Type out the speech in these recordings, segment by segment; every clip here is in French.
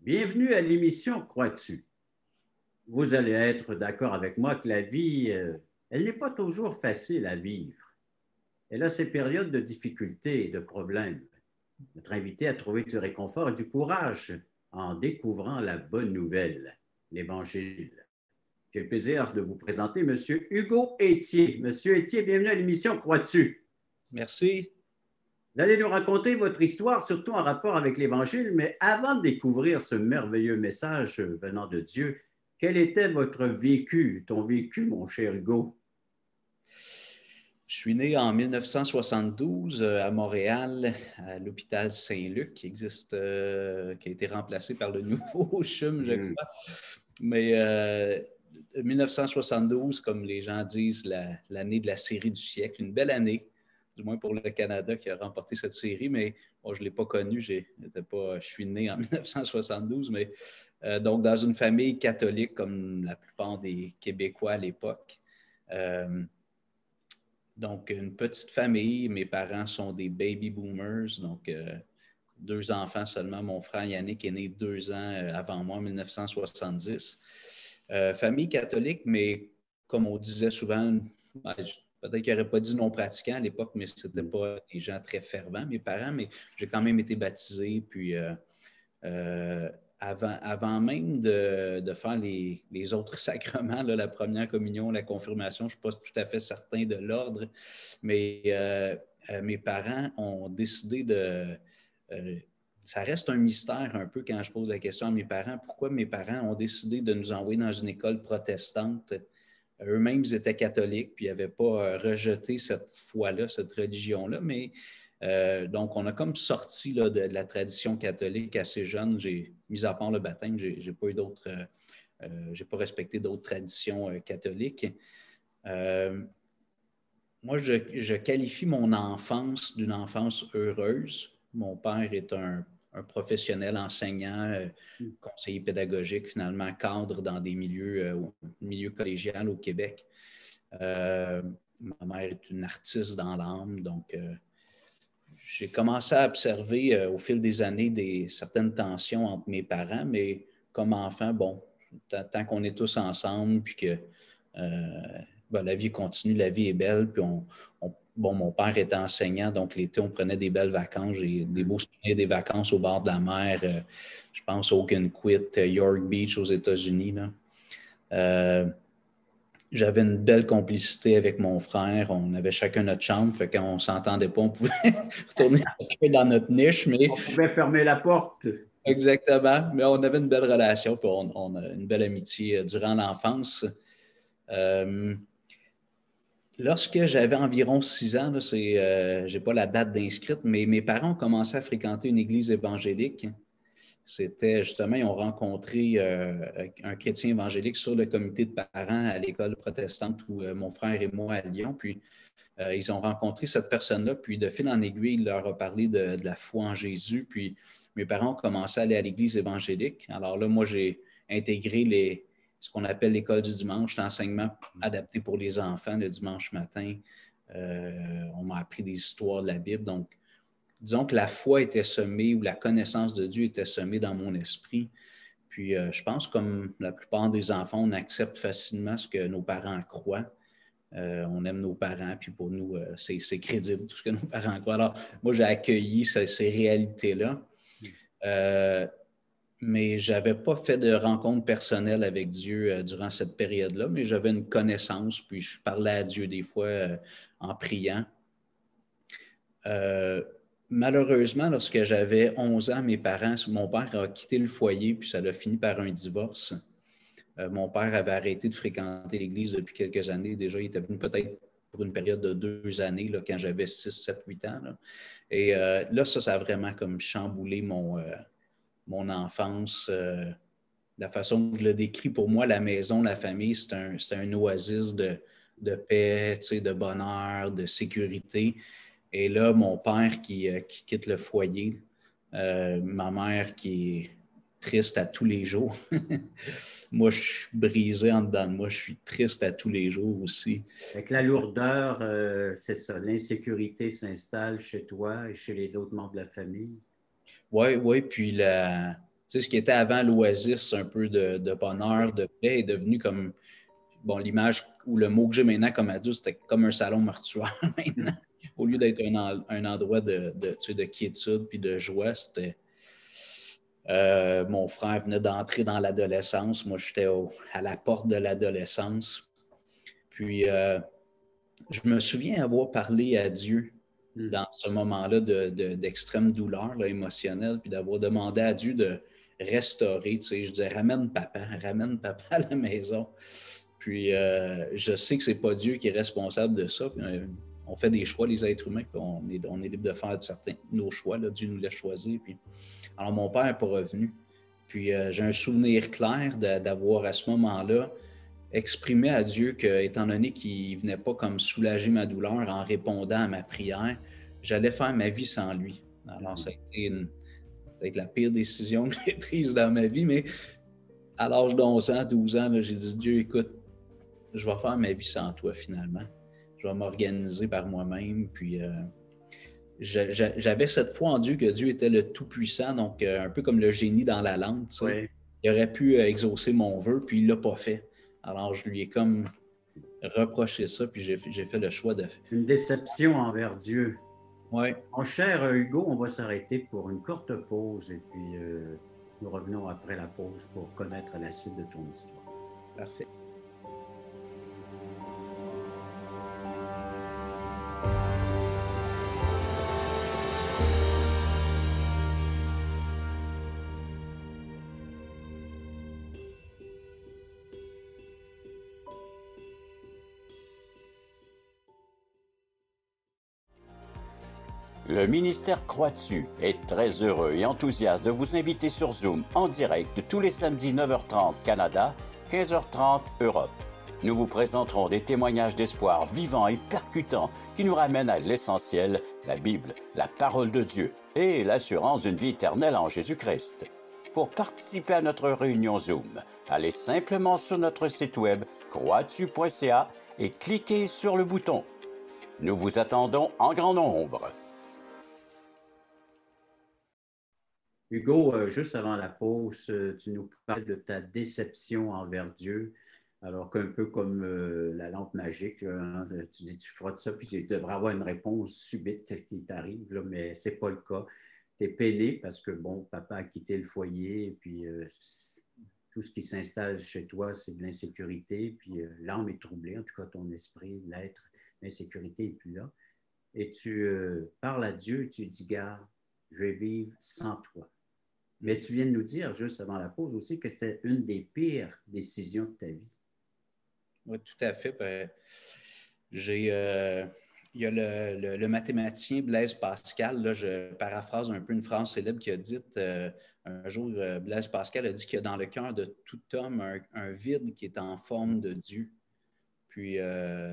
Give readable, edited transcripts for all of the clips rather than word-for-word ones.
Bienvenue à l'émission Crois-tu? Vous allez être d'accord avec moi que la vie, elle n'est pas toujours facile à vivre. Elle a ses périodes de difficultés et de problèmes. Notre invité a trouvé du réconfort et du courage en découvrant la bonne nouvelle, l'Évangile. J'ai le plaisir de vous présenter M. Hugo Étier. Monsieur Étier, bienvenue à l'émission Crois-tu? Merci. Vous allez nous raconter votre histoire, surtout en rapport avec l'Évangile, mais avant de découvrir ce merveilleux message venant de Dieu, quel était votre vécu, ton vécu, mon cher Hugo? Je suis né en 1972 à Montréal, à l'hôpital Saint-Luc, qui existe, qui a été remplacé par le nouveau CHUM, je crois. Mais 1972, comme les gens disent, l'année de la série du siècle, une belle année, du moins pour le Canada qui a remporté cette série, mais moi, je ne l'ai pas connue, je suis né en 1972, mais donc dans une famille catholique comme la plupart des Québécois à l'époque. Donc, une petite famille. Mes parents sont des baby boomers, donc 2 enfants seulement. Mon frère Yannick est né 2 ans avant moi, en 1970. Famille catholique, mais comme on disait souvent, peut-être qu'ils n'auraient pas dit non pratiquant à l'époque, mais ce n'étaient pas des gens très fervents, mes parents, mais j'ai quand même été baptisé, puis avant même de faire les autres sacrements, là, la première communion, la confirmation, je ne suis pas tout à fait certain de l'ordre, mais mes parents ont décidé ça reste un mystère un peu quand je pose la question à mes parents, pourquoi mes parents ont décidé de nous envoyer dans une école protestante. Eux-mêmes, ils étaient catholiques, puis ils n'avaient pas rejeté cette foi-là, cette religion-là, mais donc, on a comme sorti là, de la tradition catholique assez jeune. Mis à part le baptême, j'ai pas eu d'autres, j'ai pas respecté d'autres traditions catholiques. Moi, je qualifie mon enfance d'une enfance heureuse. Mon père est un professionnel enseignant, conseiller pédagogique, finalement cadre dans des milieux collégial au Québec. Ma mère est une artiste dans l'âme, donc j'ai commencé à observer au fil des années certaines tensions entre mes parents, mais comme enfant, bon, tant qu'on est tous ensemble, puis que la vie continue, la vie est belle, puis mon père était enseignant, donc l'été, on prenait des belles vacances. J'ai des beaux souvenirs des vacances au bord de la mer. Je pense au Ogunquit, York Beach aux États-Unis, là. J'avais une belle complicité avec mon frère. On avait chacun notre chambre. Fait quand on ne s'entendait pas, on pouvait retourner chacun dans notre niche. Mais... On pouvait fermer la porte. Exactement. Mais on avait une belle relation. Puis on a une belle amitié durant l'enfance. Lorsque j'avais environ 6 ans, je n'ai pas la date d'inscrite, mais mes parents ont commencé à fréquenter une église évangélique. C'était justement, ils ont rencontré un chrétien évangélique sur le comité de parents à l'école protestante où mon frère et moi à Lyon. Puis, ils ont rencontré cette personne-là. Puis, de fil en aiguille, il leur a parlé de la foi en Jésus. Puis, mes parents ont commencé à aller à l'église évangélique. Alors là, moi, j'ai intégré ce qu'on appelle l'école du dimanche, l'enseignement adapté pour les enfants le dimanche matin. On m'a appris des histoires de la Bible. Donc, disons que la foi était semée ou la connaissance de Dieu était semée dans mon esprit. Puis, je pense, comme la plupart des enfants, on accepte facilement ce que nos parents croient. On aime nos parents, puis pour nous, c'est crédible tout ce que nos parents croient. Alors, moi, j'ai accueilli ces réalités-là. Mais je n'avais pas fait de rencontre personnelle avec Dieu durant cette période-là, mais j'avais une connaissance, puis je parlais à Dieu des fois en priant. Malheureusement, lorsque j'avais 11 ans, mon père a quitté le foyer, puis ça a fini par un divorce. Mon père avait arrêté de fréquenter l'Église depuis quelques années. Déjà, il était venu peut-être pour une période de 2 années, là, quand j'avais 6, 7, 8 ans. Là. Et là, ça a vraiment comme chamboulé mon enfance. La façon que je le décris, pour moi, la maison, la famille, c'est un oasis de paix, de bonheur, de sécurité. Et là, mon père qui quitte le foyer, ma mère qui est triste à tous les jours. Moi, je suis brisé en dedans de moi. Je suis triste à tous les jours aussi. Avec la lourdeur, c'est ça, l'insécurité s'installe chez toi et chez les autres membres de la famille. Oui, puis sais, ce qui était avant l'oasis, un peu de bonheur, de paix, est devenu comme, bon, l'image ou le mot que j'ai maintenant comme adulte, c'était comme un salon mortuaire maintenant. Au lieu d'être un endroit tu sais, de quiétude puis de joie, c'était... mon frère venait d'entrer dans l'adolescence. Moi, j'étais à la porte de l'adolescence. Puis, je me souviens avoir parlé à Dieu dans ce moment-là d'extrême douleur là, émotionnelle, puis d'avoir demandé à Dieu de restaurer. Tu sais, je disais, ramène papa à la maison. Puis, je sais que c'est pas Dieu qui est responsable de ça. Puis, on fait des choix, les êtres humains, puis on est libre de faire nos choix. Là, Dieu nous laisse choisir. Puis, alors, mon père n'est pas revenu. Puis, j'ai un souvenir clair d'avoir à ce moment-là exprimé à Dieu que, étant donné qu'il ne venait pas comme soulager ma douleur en répondant à ma prière, j'allais faire ma vie sans lui. Alors, ça a été peut-être la pire décision que j'ai prise dans ma vie, mais à l'âge d'11 ans, 12 ans, là, j'ai dit, Dieu, écoute, je vais faire ma vie sans toi finalement. Je vais m'organiser par moi-même. Puis j'avais cette foi en Dieu que Dieu était le Tout-Puissant, donc un peu comme le génie dans la lampe. Tu sais. Oui. Il aurait pu exaucer mon vœu, puis il ne l'a pas fait. Alors je lui ai comme reproché ça, puis j'ai fait le choix de... Une déception envers Dieu. Oui. Mon cher Hugo, on va s'arrêter pour une courte pause et puis nous revenons après la pause pour connaître la suite de ton histoire. Parfait. Le ministère Croix-Tu est très heureux et enthousiaste de vous inviter sur Zoom en direct tous les samedis 9h30 Canada, 15h30 Europe. Nous vous présenterons des témoignages d'espoir vivants et percutants qui nous ramènent à l'essentiel, la Bible, la parole de Dieu et l'assurance d'une vie éternelle en Jésus-Christ. Pour participer à notre réunion Zoom, allez simplement sur notre site web croixtu.ca et cliquez sur le bouton. Nous vous attendons en grand nombre. Hugo, juste avant la pause, tu nous parlais de ta déception envers Dieu, alors qu'un peu comme la lampe magique, hein, tu dis tu frottes ça, puis tu devrais avoir une réponse subite qui t'arrive, là, mais ce n'est pas le cas. Tu es peiné parce que, bon, papa a quitté le foyer, et puis tout ce qui s'installe chez toi, c'est de l'insécurité, puis l'âme est troublée, en tout cas ton esprit, l'être, l'insécurité n'est plus là. Et tu parles à Dieu, tu dis, gars, je vais vivre sans toi. Mais tu viens de nous dire, juste avant la pause aussi, que c'était une des pires décisions de ta vie. Oui, tout à fait. Il y a le mathématicien Blaise Pascal, là, je paraphrase un peu une phrase célèbre qui a dit un jour, Blaise Pascal a dit qu'il y a dans le cœur de tout homme un vide qui est en forme de Dieu. Puis,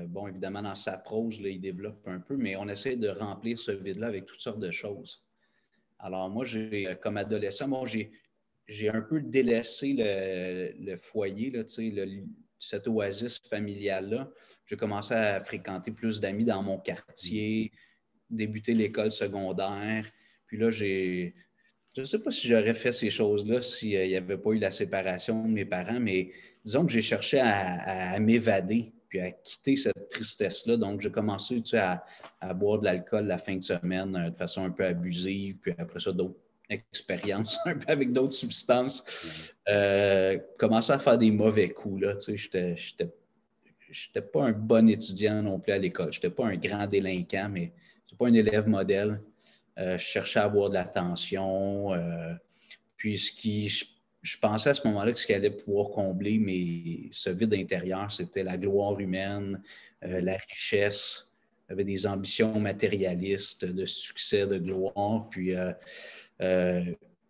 bon, évidemment, dans sa prose, là, il développe un peu, mais on essaie de remplir ce vide-là avec toutes sortes de choses. Alors, moi, comme adolescent, j'ai un peu délaissé le foyer, là, cette oasis familiale-là. J'ai commencé à fréquenter plus d'amis dans mon quartier, débuter l'école secondaire. Puis là, je ne sais pas si j'aurais fait ces choses-là s'il n'y avait pas eu la séparation de mes parents, mais disons que j'ai cherché à m'évader puis à quitter cette tristesse-là. Donc, j'ai commencé à boire de l'alcool la fin de semaine de façon un peu abusive, puis après ça, d'autres expériences, un peu avec d'autres substances. Commencer à faire des mauvais coups, là, tu sais, j'étais pas un bon étudiant non plus à l'école. Je n'étais pas un grand délinquant, mais je n'étais pas un élève modèle. Je cherchais à avoir de l'attention. Puis je pensais à ce moment-là que ce qui allait pouvoir combler ce vide intérieur, c'était la gloire humaine, la richesse. J'avais des ambitions matérialistes, de succès, de gloire. Puis,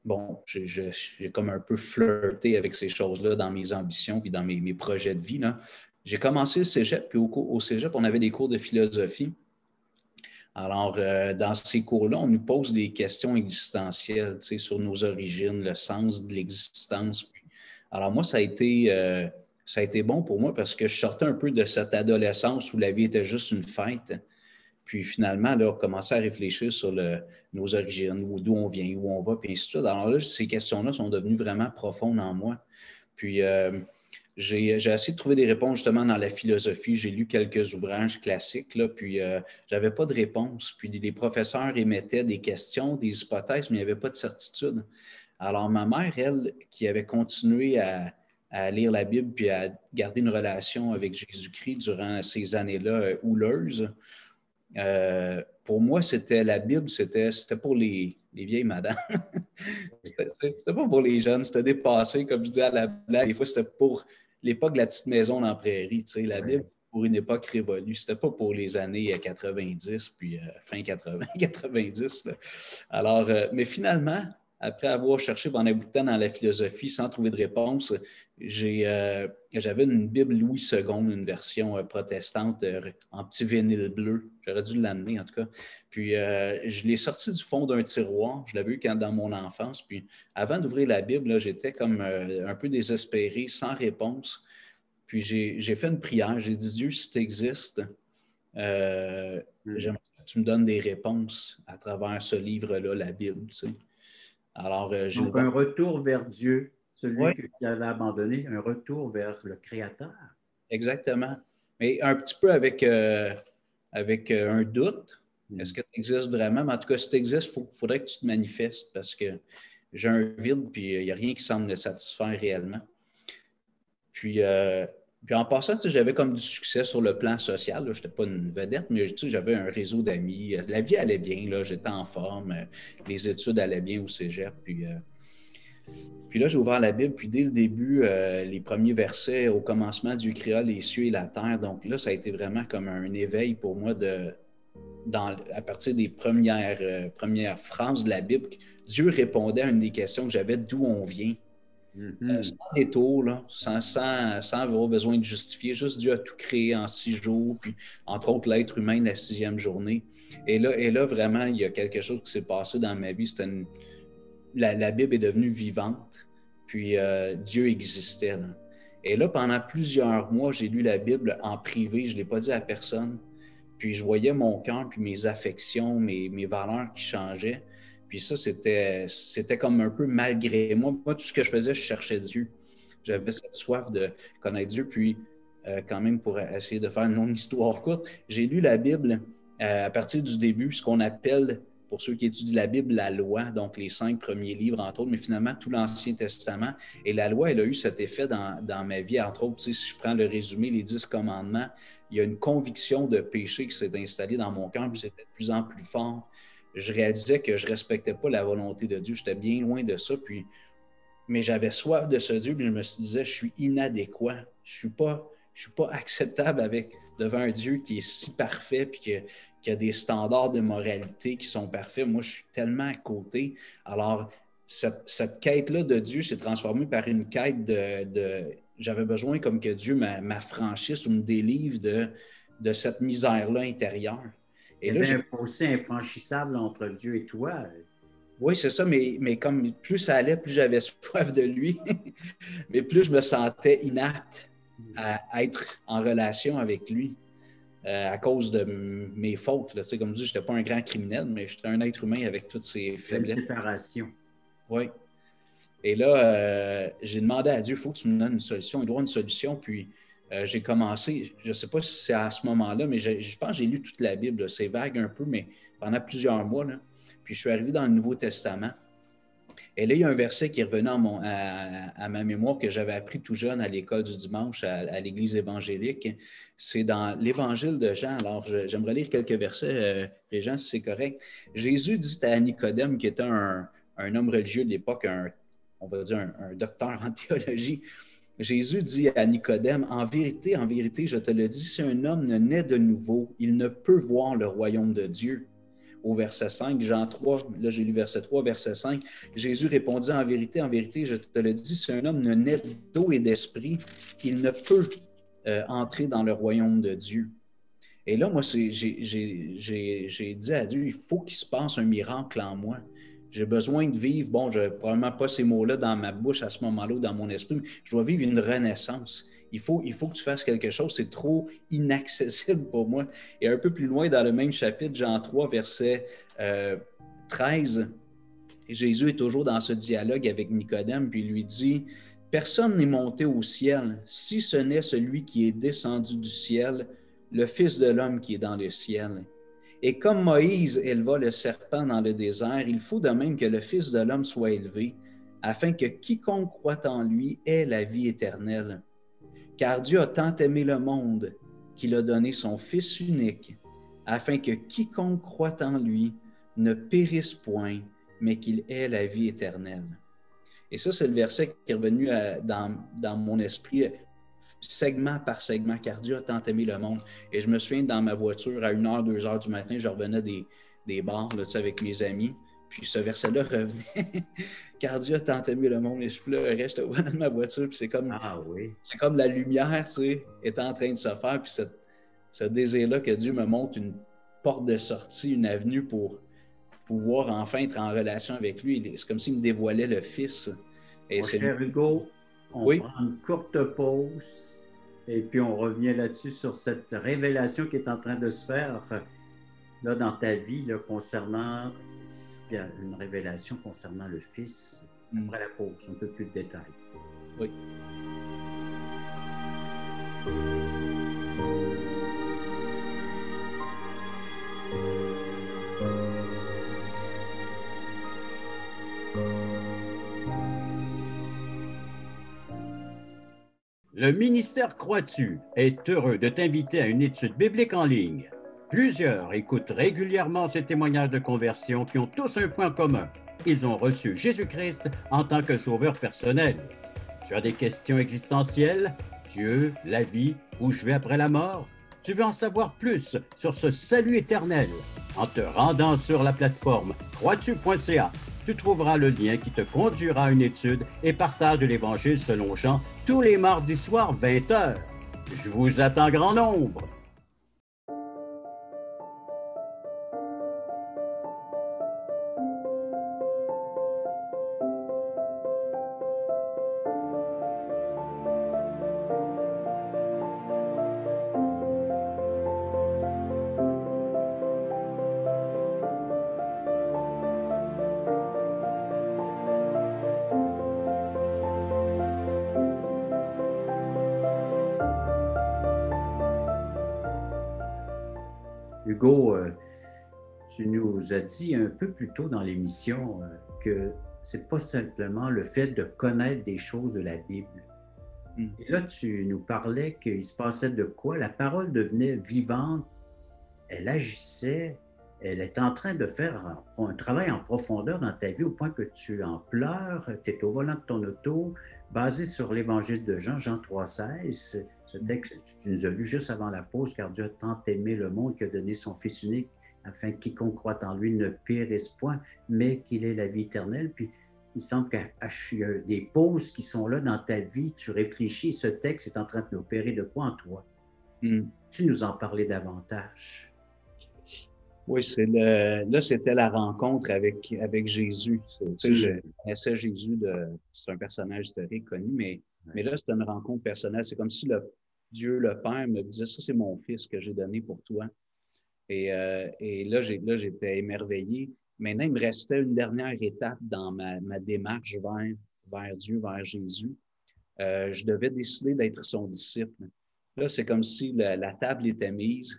bon, j'ai comme un peu flirté avec ces choses-là dans mes ambitions puis dans mes projets de vie, là. J'ai commencé le cégep, puis au cégep, on avait des cours de philosophie. Alors, dans ces cours-là, on nous pose des questions existentielles, tu sais, sur nos origines, le sens de l'existence. Alors, moi, ça a été bon pour moi parce que je sortais un peu de cette adolescence où la vie était juste une fête. Puis finalement, là, on commençait à réfléchir sur nos origines, d'où on vient, où on va, puis ainsi de suite. Alors là, ces questions-là sont devenues vraiment profondes en moi. Puis j'ai essayé de trouver des réponses justement dans la philosophie. J'ai lu quelques ouvrages classiques, là, puis je n'avais pas de réponse. Puis les professeurs émettaient des questions, des hypothèses, mais il n'y avait pas de certitude. Alors ma mère, elle, qui avait continué à lire la Bible puis à garder une relation avec Jésus-Christ durant ces années-là houleuses, pour moi, c'était la Bible, c'était pour les vieilles madames. C'était pas pour les jeunes, c'était dépassé, comme je dis à la blague. Des fois, c'était pour l'époque de la petite maison dans la prairie. Tu sais, la Bible, pour une époque révolue. C'était pas pour les années 90, puis fin 80, 90. Là. Alors, mais finalement, après avoir cherché pendant un bout de temps dans la philosophie sans trouver de réponse, j'avais une Bible Louis II, une version protestante en petit vinyle bleu. J'aurais dû l'amener, en tout cas. Puis, je l'ai sorti du fond d'un tiroir. Je l'avais eu dans mon enfance. Puis, avant d'ouvrir la Bible, là, j'étais comme un peu désespéré, sans réponse. Puis, j'ai fait une prière. J'ai dit, Dieu, si tu existes, j'aimerais que tu me donnes des réponses à travers ce livre-là, la Bible, tu sais. Alors, donc, un retour vers Dieu, celui que tu avais abandonné, un retour vers le Créateur. Exactement. Mais un petit peu avec un doute. Est-ce que tu existes vraiment? Mais en tout cas, si tu existes, il faudrait que tu te manifestes parce que j'ai un vide puis il n'y a rien qui semble me satisfaire réellement. Puis en passant, j'avais comme du succès sur le plan social. Je n'étais pas une vedette, mais j'avais un réseau d'amis. La vie allait bien, là, j'étais en forme. Les études allaient bien au cégep. Puis là, j'ai ouvert la Bible. Puis dès le début, les premiers versets, au commencement, Dieu créa les cieux et la terre. Donc là, ça a été vraiment comme un éveil pour moi à partir des premières phrases de la Bible. Dieu répondait à une des questions que j'avais, d'où on vient. Sans détour, là, sans avoir besoin de justifier. Juste Dieu a tout créé en 6 jours, puis entre autres l'être humain la 6e journée. Et là, vraiment, il y a quelque chose qui s'est passé dans ma vie. La Bible est devenue vivante, puis Dieu existait. Là. Et là, pendant plusieurs mois, j'ai lu la Bible en privé. Je ne l'ai pas dit à personne. Puis je voyais mon cœur, puis mes affections, mes valeurs qui changeaient. Puis ça, c'était comme un peu malgré moi. Moi, tout ce que je faisais, je cherchais Dieu. J'avais cette soif de connaître Dieu. Puis, quand même, pour essayer de faire une longue histoire courte, j'ai lu la Bible à partir du début, ce qu'on appelle, pour ceux qui étudient la Bible, la loi, donc les 5 premiers livres, entre autres, mais finalement, tout l'Ancien Testament. Et la loi, elle a eu cet effet dans ma vie, entre autres. Tu sais, si je prends le résumé, les 10 commandements, il y a une conviction de péché qui s'est installée dans mon cœur, puis c'était de plus en plus fort. Je réalisais que je ne respectais pas la volonté de Dieu. J'étais bien loin de ça. Mais j'avais soif de ce Dieu. Puis je me disais, je suis inadéquat. Je suis pas acceptable devant un Dieu qui est si parfait puis qui a des standards de moralité qui sont parfaits. Moi, je suis tellement à côté. Alors, cette quête-là de Dieu s'est transformée par une quête j'avais besoin comme que Dieu m'affranchisse ou me délivre de cette misère-là intérieure. Et là, il y avait un fossé infranchissable entre Dieu et toi. Oui, c'est ça, mais comme plus ça allait, plus j'avais soif de lui, mais plus je me sentais inapte à être en relation avec lui à cause de mes fautes. Là. Comme je dis, je n'étais pas un grand criminel, mais j'étais un être humain avec toutes ses faiblesses. Une séparation. Oui. Et là, j'ai demandé à Dieu, il faut que tu me donnes une solution. Il doit y avoir une solution, puis j'ai commencé, je ne sais pas si c'est à ce moment-là, mais je pense que j'ai lu toute la Bible. C'est vague un peu, mais pendant plusieurs mois. Là. Puis je suis arrivé dans le Nouveau Testament. Et là, il y a un verset qui est revenu à ma mémoire que j'avais appris tout jeune à l'école du dimanche, à l'Église évangélique. C'est dans l'Évangile de Jean. Alors, j'aimerais lire quelques versets, Régent, si c'est correct. Jésus dit à Nicodème, qui était un homme religieux de l'époque, on va dire un docteur en théologie, Jésus dit à Nicodème, en vérité, je te le dis, si un homme ne naît de nouveau, il ne peut voir le royaume de Dieu. Au verset 5, Jean 3, là j'ai lu verset 3, verset 5, Jésus répondit, en vérité, je te le dis, si un homme ne naît d'eau et d'esprit, il ne peut entrer dans le royaume de Dieu. Et là, moi, j'ai dit à Dieu, il faut qu'il se passe un miracle en moi. J'ai besoin de vivre, bon, je n'ai probablement pas ces mots-là dans ma bouche à ce moment-là ou dans mon esprit, mais je dois vivre une renaissance. Il faut que tu fasses quelque chose, c'est trop inaccessible pour moi. Et un peu plus loin dans le même chapitre, Jean 3, verset 13, Jésus est toujours dans ce dialogue avec Nicodème, puis il lui dit, « Personne n'est monté au ciel, si ce n'est celui qui est descendu du ciel, le Fils de l'homme qui est dans le ciel. Et comme Moïse éleva le serpent dans le désert, il faut de même que le Fils de l'homme soit élevé, afin que quiconque croit en lui ait la vie éternelle. Car Dieu a tant aimé le monde qu'il a donné son Fils unique, afin que quiconque croit en lui ne périsse point, mais qu'il ait la vie éternelle. » Et ça, c'est le verset qui est revenu dans mon esprit, segment par segment, car Dieu a tant aimé le monde. Et je me souviens, dans ma voiture, à 1h, 2h du matin, je revenais des bars là, avec mes amis, puis ce verset-là revenait, car Dieu a tant aimé le monde, et je pleurais, j'étais au volant de ma voiture, puis c'est comme la lumière, tu sais, est en train de se faire, puis ce désir-là que Dieu me montre une porte de sortie, une avenue pour pouvoir enfin être en relation avec lui. C'est comme s'il me dévoilait le Fils. Et cher Hugo, on prend une courte pause et puis on revient là-dessus sur cette révélation qui est en train de se faire là, dans ta vie là, concernant une révélation concernant le Fils. Après la pause, un peu plus de détails. Oui. Le ministère Crois-tu est heureux de t'inviter à une étude biblique en ligne. Plusieurs écoutent régulièrement ces témoignages de conversion qui ont tous un point commun. Ils ont reçu Jésus-Christ en tant que sauveur personnel. Tu as des questions existentielles? Dieu, la vie, où je vais après la mort? Tu veux en savoir plus sur ce salut éternel? En te rendant sur la plateforme croistu.ca, tu trouveras le lien qui te conduira à une étude et partage de l'Évangile selon Jean tous les mardis soirs 20h. Je vous attends grand nombre. Hugo, tu nous as dit un peu plus tôt dans l'émission que c'est pas simplement le fait de connaître des choses de la Bible. Et là, tu nous parlais qu'il se passait de quoi? La parole devenait vivante, elle agissait, elle est en train de faire un travail en profondeur dans ta vie au point que tu en pleures, tu es au volant de ton auto, basé sur l'Évangile de Jean, Jean 3,16. Ce texte, tu nous as lu juste avant la pause, car Dieu a tant aimé le monde qu'il a donné son Fils unique, afin que quiconque croit en lui ne périsse point, mais qu'il ait la vie éternelle. Puis il semble qu'il y a des pauses qui sont là dans ta vie, tu réfléchis, ce texte est en train de opérer de quoi en toi? Tu nous en parlais davantage. Oui, là, c'était la rencontre avec Jésus. Je connaissais Jésus, c'est un personnage historique connu, mais là, c'était une rencontre personnelle. C'est comme si Dieu, le Père, me disait, ça, c'est mon Fils que j'ai donné pour toi. Et là, j'étais émerveillé. Maintenant, il me restait une dernière étape dans ma démarche vers Dieu, vers Jésus. Je devais décider d'être son disciple. Là, c'est comme si la table était mise.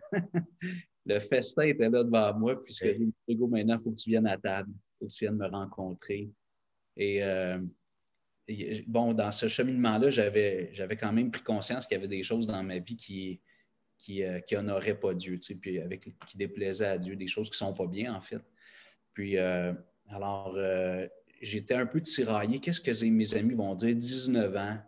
Le festin était là devant moi, puisque j'ai dit, Hugo, maintenant, il faut que tu viennes à table. Il faut que tu viennes me rencontrer. Et bon, dans ce cheminement-là, j'avais quand même pris conscience qu'il y avait des choses dans ma vie qui honoraient pas Dieu, tu sais, puis qui déplaisaient à Dieu, des choses qui sont pas bien, en fait. Puis, alors, j'étais un peu tiraillé. Qu'est-ce que mes amis vont dire? 19 ans,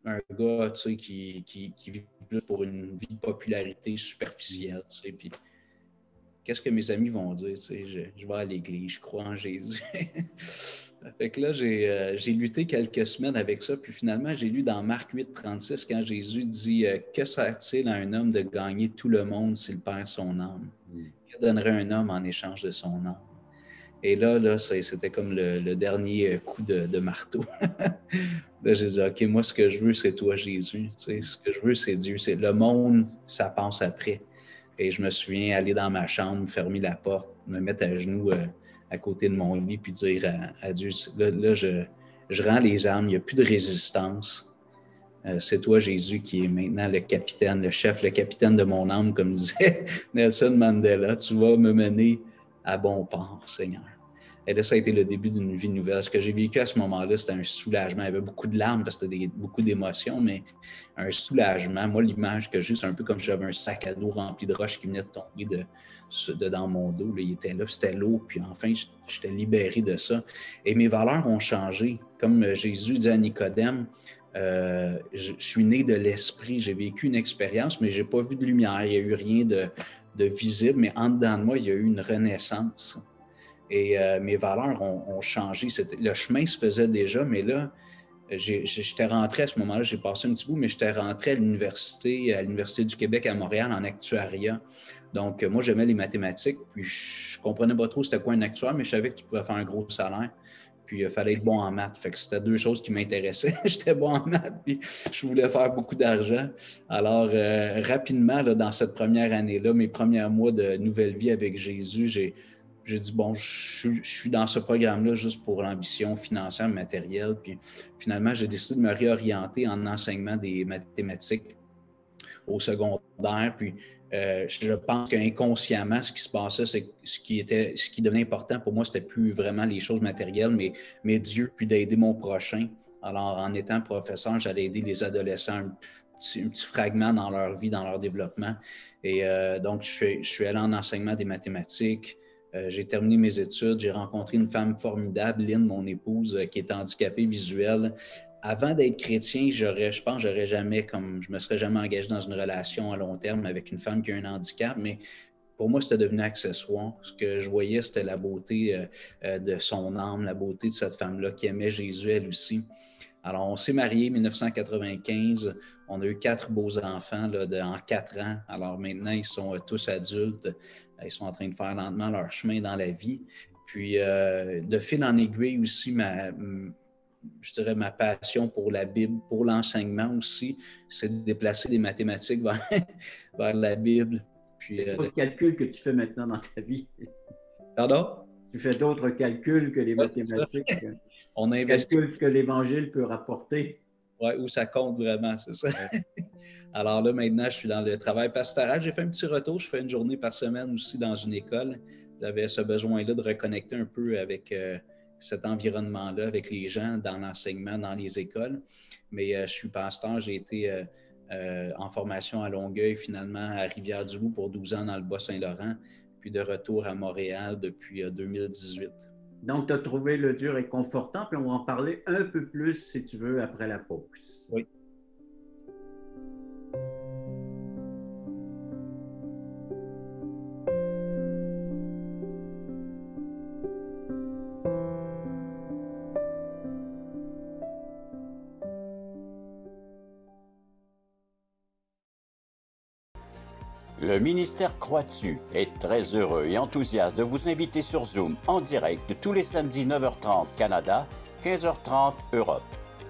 un gars, tu sais, qui vit plus pour une vie de popularité superficielle, tu sais, puis qu'est-ce que mes amis vont dire, tu sais, je vais à l'église, je crois en Jésus. Fait que là, j'ai lutté quelques semaines avec ça, puis finalement, j'ai lu dans Marc 8,36, quand Jésus dit « Que sert-il à un homme de gagner tout le monde s'il perd son âme? Que donnerait un homme en échange de son âme? » Et là c'était comme le dernier coup de marteau. Là, j'ai dit, OK, moi, ce que je veux, c'est toi, Jésus. Tu sais, ce que je veux, c'est Dieu. C'est le monde, ça passe après. Et je me souviens aller dans ma chambre, fermer la porte, me mettre à genoux à côté de mon lit, puis dire à Dieu, là je rends les armes, il n'y a plus de résistance. C'est toi, Jésus, qui est maintenant le capitaine, le chef, le capitaine de mon âme, comme disait Nelson Mandela. Tu vas me mener à bon port, Seigneur. Et là, ça a été le début d'une vie nouvelle. Ce que j'ai vécu à ce moment-là, c'était un soulagement. Il y avait beaucoup de larmes parce que c'était beaucoup d'émotions, mais un soulagement. Moi, l'image que j'ai, c'est un peu comme si j'avais un sac à dos rempli de roches qui venait de tomber dans mon dos. Là, il était là, c'était lourd. Puis enfin, j'étais libéré de ça. Et mes valeurs ont changé. Comme Jésus dit à Nicodème, je suis né de l'esprit. J'ai vécu une expérience, mais je n'ai pas vu de lumière. Il n'y a eu rien de visible, mais en dedans de moi, il y a eu une renaissance. Et mes valeurs ont changé. Le chemin se faisait déjà, mais là, j'étais rentré à ce moment-là, j'ai passé un petit bout, mais j'étais rentré à l'Université du Québec à Montréal en actuariat. Donc, moi, j'aimais les mathématiques, puis je ne comprenais pas trop c'était quoi un actuaire, mais je savais que tu pouvais faire un gros salaire. Puis, il fallait être bon en maths. Fait que c'était deux choses qui m'intéressaient. J'étais bon en maths, puis je voulais faire beaucoup d'argent. Alors, rapidement, là, dans cette première année-là, mes premiers mois de nouvelle vie avec Jésus, j'ai dit, bon, je suis dans ce programme-là juste pour l'ambition financière, matérielle. Puis finalement, j'ai décidé de me réorienter en enseignement des mathématiques au secondaire. Puis je pense qu'inconsciemment, ce qui se passait, c'est que ce qui devenait important pour moi, c'était plus vraiment les choses matérielles, mais Dieu, puis d'aider mon prochain. Alors, en étant professeur, j'allais aider les adolescents un petit fragment dans leur vie, dans leur développement. Et donc, je suis allé en enseignement des mathématiques. J'ai terminé mes études, j'ai rencontré une femme formidable, Lynn, mon épouse, qui est handicapée visuelle. Avant d'être chrétien, je pense que je me serais jamais engagé dans une relation à long terme avec une femme qui a un handicap, mais pour moi, c'était devenu accessoire. Ce que je voyais, c'était la beauté de son âme, la beauté de cette femme-là qui aimait Jésus, elle aussi. Alors, on s'est mariés en 1995. On a eu 4 beaux enfants en 4 ans. Alors maintenant, ils sont tous adultes. Ils sont en train de faire lentement leur chemin dans la vie. Puis, de fil en aiguille aussi, je dirais ma passion pour la Bible, pour l'enseignement aussi, c'est de déplacer des mathématiques vers la Bible. Puis, d'autres calculs que tu fais maintenant dans ta vie. Pardon? Tu fais d'autres calculs que les mathématiques. On tu calcules ce que l'Évangile peut rapporter. Oui, où ça compte vraiment, c'est ça. Alors là, maintenant, je suis dans le travail pastoral. J'ai fait un petit retour. Je fais une journée par semaine aussi dans une école. J'avais ce besoin-là de reconnecter un peu avec cet environnement-là, avec les gens, dans l'enseignement, dans les écoles. Mais je suis pasteur. J'ai été en formation à Longueuil, finalement à Rivière-du-Loup pour 12 ans dans le Bas-Saint-Laurent, puis de retour à Montréal depuis 2018. Donc, tu as trouvé le dur réconfortant, puis on va en parler un peu plus, si tu veux, après la pause. Oui. Le ministère Croix-tu est très heureux et enthousiaste de vous inviter sur Zoom en direct de tous les samedis 9h30 Canada, 15h30 Europe.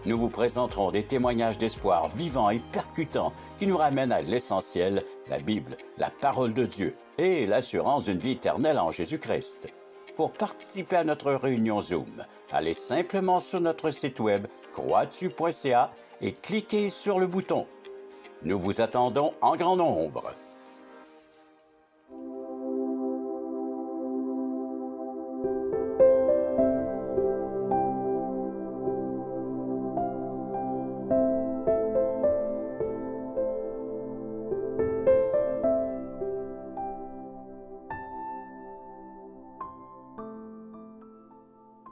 Nous vous présenterons des témoignages d'espoir vivants et percutants qui nous ramènent à l'essentiel, la Bible, la parole de Dieu et l'assurance d'une vie éternelle en Jésus-Christ. Pour participer à notre réunion Zoom, allez simplement sur notre site web croixtu.ca et cliquez sur le bouton. Nous vous attendons en grand nombre.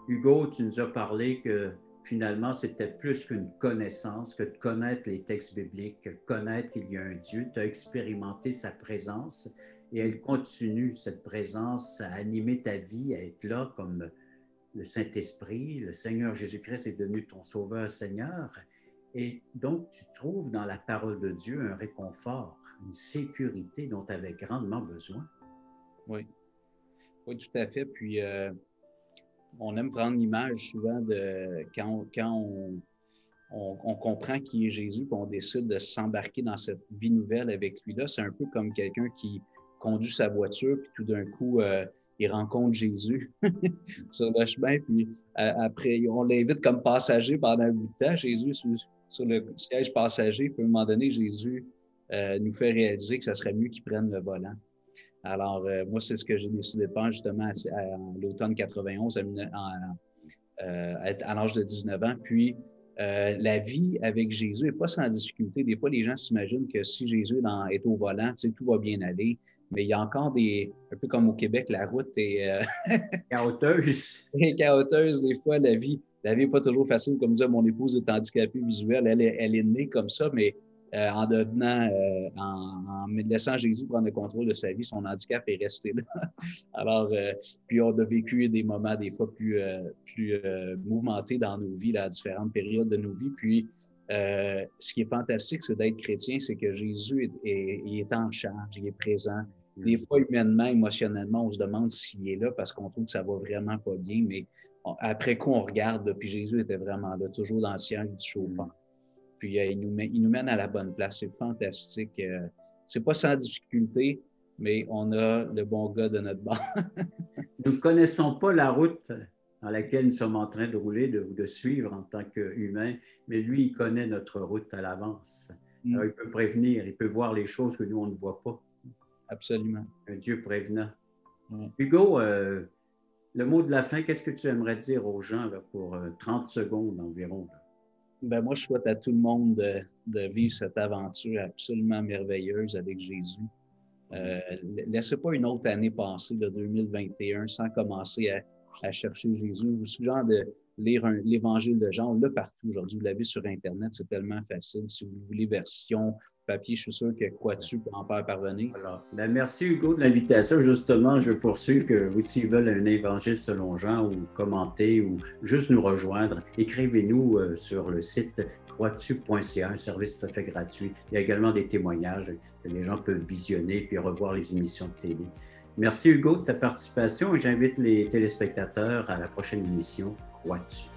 Hugo, tu nous as parlé que finalement, c'était plus qu'une connaissance, que de connaître les textes bibliques, que connaître qu'il y a un Dieu. Tu as expérimenté sa présence et elle continue, cette présence, à animer ta vie, à être là comme le Saint-Esprit. Le Seigneur Jésus-Christ est devenu ton Sauveur Seigneur. Et donc, tu trouves dans la parole de Dieu un réconfort, une sécurité dont tu avais grandement besoin. Oui. Oui, tout à fait. Puis, on aime prendre l'image souvent de quand on comprend qui est Jésus, puis on décide de s'embarquer dans cette vie nouvelle avec lui-là. C'est un peu comme quelqu'un qui conduit sa voiture, puis tout d'un coup, il rencontre Jésus sur le chemin, puis après, on l'invite comme passager pendant un bout de temps. Jésus sur le siège passager, puis à un moment donné, Jésus nous fait réaliser que ça serait mieux qu'il prenne le volant. Alors, moi, c'est ce que j'ai décidé de faire justement à l'automne 91, à l'âge de 19 ans. Puis, la vie avec Jésus n'est pas sans difficulté. Des fois, les gens s'imaginent que si Jésus est au volant, tu sais, tout va bien aller. Mais il y a encore un peu comme au Québec, la route est Chaoteuse. Chaoteuse. Des fois, la vie n'est pas toujours facile. Comme disait mon épouse est handicapée visuelle, elle est née comme ça, mais en me laissant Jésus prendre le contrôle de sa vie, son handicap est resté là. Alors, puis on a vécu des moments des fois plus mouvementés dans nos vies, là, à différentes périodes de nos vies. Puis, ce qui est fantastique, c'est d'être chrétien, c'est que Jésus il est en charge, il est présent. Des fois, humainement, émotionnellement, on se demande s'il est là parce qu'on trouve que ça va vraiment pas bien, mais après coup, on regarde, là, puis Jésus était vraiment là, toujours dans le siège du chauffeur. Puis il nous mène à la bonne place. C'est fantastique. C'est pas sans difficulté, mais on a le bon gars de notre bord. Nous ne connaissons pas la route dans laquelle nous sommes en train de rouler, de suivre en tant qu'humains, mais lui, il connaît notre route à l'avance. Alors, il peut prévenir, il peut voir les choses que nous, on ne voit pas. Absolument. Un Dieu prévenant. Hugo, le mot de la fin, qu'est-ce que tu aimerais dire aux gens là, pour 30 secondes environ? Là? Ben moi, je souhaite à tout le monde de vivre cette aventure absolument merveilleuse avec Jésus. Laissez pas une autre année passer, le 2021, sans commencer à chercher Jésus. Je vous suggère de lire l'Évangile de Jean. On l'a partout aujourd'hui. Vous l'avez sur Internet. C'est tellement facile. Si vous voulez version papier, je suis sûr que Croix-tu peut en faire parvenir. Alors, ben merci Hugo de l'invitation. Justement, je veux poursuivre que s'ils veulent un évangile selon Jean ou commenter ou juste nous rejoindre, écrivez-nous sur le site croixtu.ca, un service tout à fait gratuit. Il y a également des témoignages que les gens peuvent visionner puis revoir les émissions de télé. Merci Hugo de ta participation et j'invite les téléspectateurs à la prochaine émission Croix-tu.